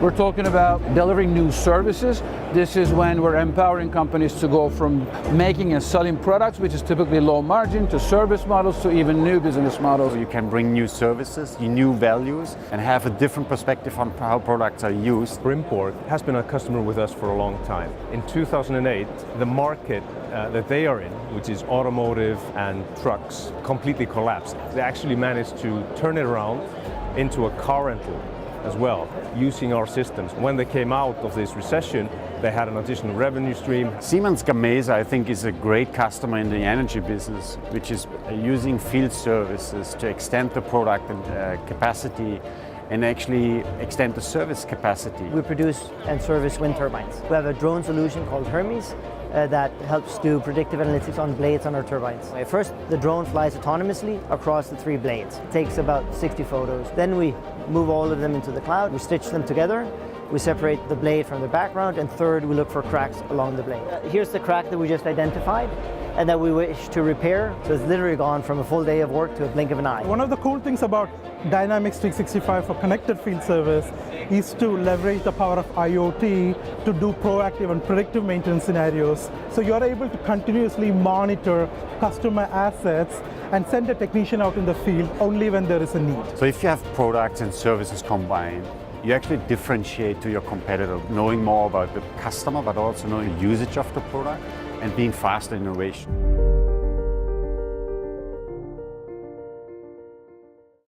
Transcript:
We're talking about delivering new services. This is when we're empowering companies to go from making and selling products, which is typically low margin, to service models, to even new business models. You can bring new services, new values, and have a different perspective on how products are used. Brimport has been a customer with us for a long time. In 2008, the market that they are in, which is automotive and trucks, completely collapsed. They actually managed to turn it around into a car rental as well, using our systems. When they came out of this recession, they had an additional revenue stream. Siemens Gamesa, I think, is a great customer in the energy business, which is using field services to extend the product and capacity and actually extend the service capacity. We produce and service wind turbines. We have a drone solution called Hermes that helps do predictive analytics on blades on our turbines. First, the drone flies autonomously across the 3 blades. It takes about 60 photos. Then we move all of them into the cloud, we stitch them together, we separate the blade from the background, and third, we look for cracks along the blade. Here's the crack that we just identified and that we wish to repair. So it's literally gone from a full day of work to a blink of an eye. One of the cool things about Dynamics 365 for connected field service is to leverage the power of IoT to do proactive and predictive maintenance scenarios. So you're able to continuously monitor customer assets and send a technician out in the field only when there is a need. So if you have products and services combined, you actually differentiate to your competitor, knowing more about the customer, but also knowing the usage of the product and being fast in innovation.